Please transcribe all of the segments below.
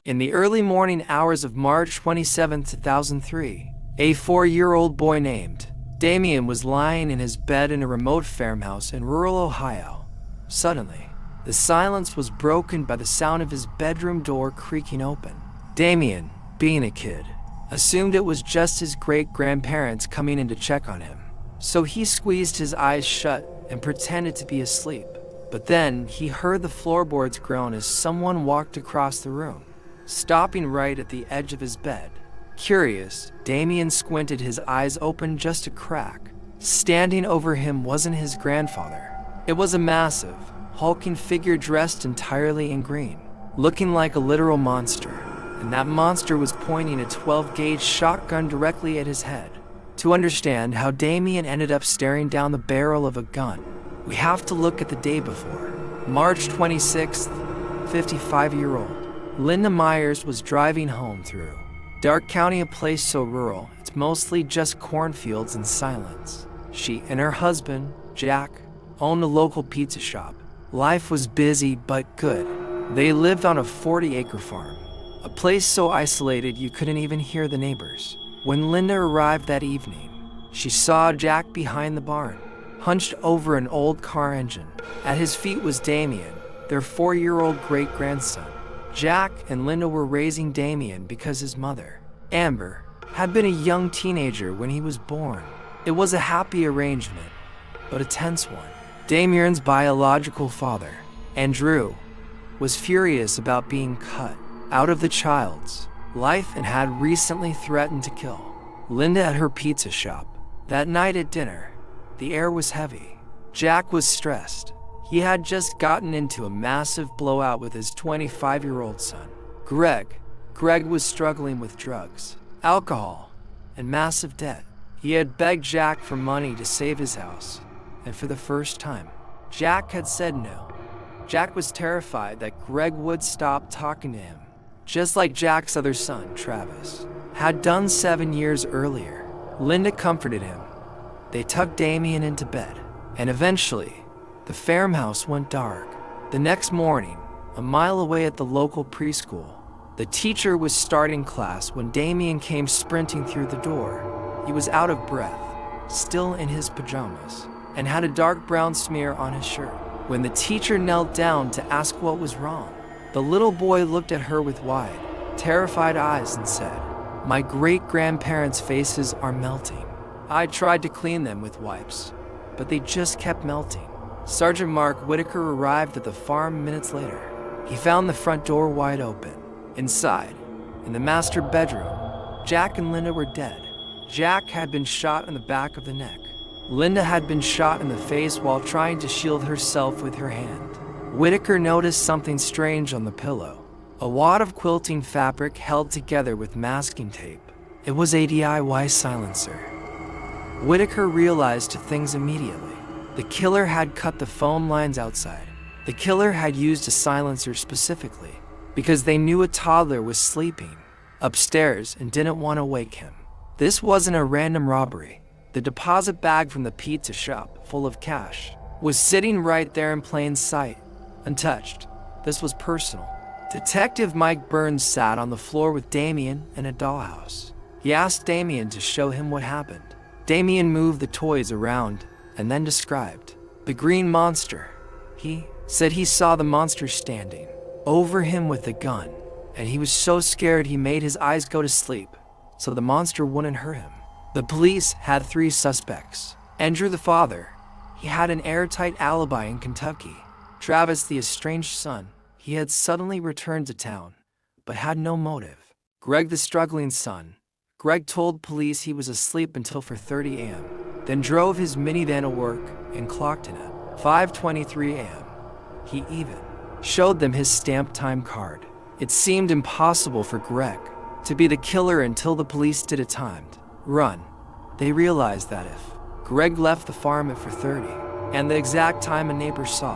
In the early morning hours of March 27, 2003, a 4-year-old boy named Damien was lying in his bed in a remote farmhouse in rural Ohio. Suddenly, the silence was broken by the sound of his bedroom door creaking open. Damien, being a kid, assumed it was just his great-grandparents coming in to check on him. So he squeezed his eyes shut and pretended to be asleep. But then he heard the floorboards groan as someone walked across the room, stopping right at the edge of his bed. Curious, Damien squinted, his eyes open just a crack. Standing over him wasn't his grandfather. It was a massive, hulking figure dressed entirely in green, looking like a literal monster. And that monster was pointing a 12-gauge shotgun directly at his head. To understand how Damien ended up staring down the barrel of a gun, we have to look at the day before. March 26th, 55-year-old Linda Myers was driving home through Darke County, a place so rural, it's mostly just cornfields and silence. She and her husband, Jack, owned a local pizza shop. Life was busy but good. They lived on a 40-acre farm, a place so isolated you couldn't even hear the neighbors. When Linda arrived that evening, she saw Jack behind the barn, hunched over an old car engine. At his feet was Damien, their 4-year-old great-grandson. Jack and Linda were raising Damien because his mother, Amber, had been a young teenager when he was born. It was a happy arrangement, but a tense one. Damien's biological father, Andrew, was furious about being cut out of the child's life and had recently threatened to kill Linda at her pizza shop. That night at dinner, the air was heavy. Jack was stressed. He had just gotten into a massive blowout with his 25-year-old son, Greg. Greg was struggling with drugs, alcohol, and massive debt. He had begged Jack for money to save his house, and for the first time, Jack had said no. Jack was terrified that Greg would stop talking to him, just like Jack's other son, Travis, had done 7 years earlier. Linda comforted him. They tucked Damien into bed, and eventually, the farmhouse went dark. The next morning, a mile away at the local preschool, the teacher was starting class when Damien came sprinting through the door. He was out of breath, still in his pajamas, and had a dark brown smear on his shirt. When the teacher knelt down to ask what was wrong, the little boy looked at her with wide, terrified eyes and said, "My great-grandparents' faces are melting. I tried to clean them with wipes, but they just kept melting." Sergeant Mark Whitaker arrived at the farm minutes later. He found the front door wide open. Inside, in the master bedroom, Jack and Linda were dead. Jack had been shot in the back of the neck. Linda had been shot in the face while trying to shield herself with her hand. Whitaker noticed something strange on the pillow. A wad of quilting fabric held together with masking tape. It was a DIY silencer. Whitaker realized two things immediately. The killer had cut the phone lines outside. The killer had used a silencer specifically because they knew a toddler was sleeping upstairs and didn't want to wake him. This wasn't a random robbery. The deposit bag from the pizza shop, full of cash, was sitting right there in plain sight, untouched. This was personal. Detective Mike Burns sat on the floor with Damien in a dollhouse. He asked Damien to show him what happened. Damien moved the toys around and then described the green monster. He said he saw the monster standing over him with a gun, and he was so scared he made his eyes go to sleep so the monster wouldn't hurt him. The police had 3 suspects. Andrew, the father, he had an airtight alibi in Kentucky. Travis, the estranged son, he had suddenly returned to town, but had no motive. Greg, the struggling son, Greg told police he was asleep until 4:30 a.m., then drove his minivan to work and clocked in at 5:23 a.m. He even showed them his stamp time card. It seemed impossible for Greg to be the killer until the police did a timed run. They realized that if Greg left the farm at 4:30 and the exact time a neighbor saw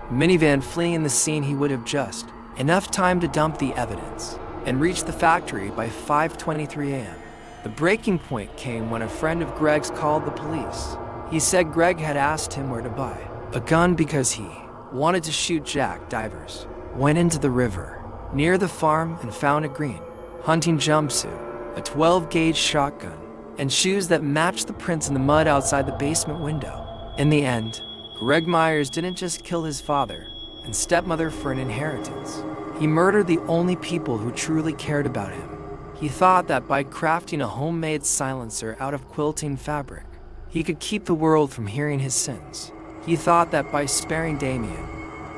a minivan fleeing the scene, he would have just enough time to dump the evidence and reach the factory by 5:23 a.m. The breaking point came when a friend of Greg's called the police. He said Greg had asked him where to buy a gun because he wanted to shoot Jack. Divers went into the river near the farm and found a green hunting jumpsuit, a 12-gauge shotgun, and shoes that matched the prints in the mud outside the basement window. In the end, Greg Myers didn't just kill his father and stepmother for an inheritance. He murdered the only people who truly cared about him. He thought that by crafting a homemade silencer out of quilting fabric, he could keep the world from hearing his sins. He thought that by sparing Damien,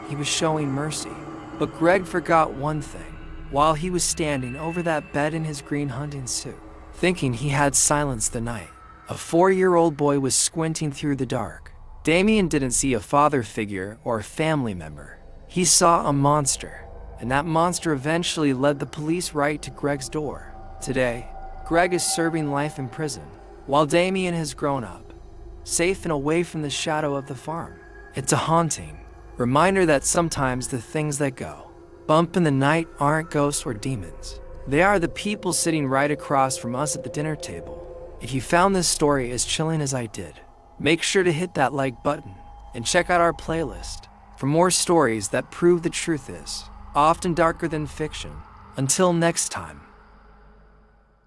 he was showing mercy. But Greg forgot one thing. While he was standing over that bed in his green hunting suit, thinking he had silenced the night, a 4-year-old boy was squinting through the dark. Damien didn't see a father figure or a family member. He saw a monster, and that monster eventually led the police right to Greg's door. Today, Greg is serving life in prison, while Damien has grown up, safe and away from the shadow of the farm. It's a haunting reminder that sometimes the things that go bump in the night aren't ghosts or demons. They are the people sitting right across from us at the dinner table. If you found this story as chilling as I did, make sure to hit that like button and check out our playlist for more stories that prove the truth is often darker than fiction. Until next time.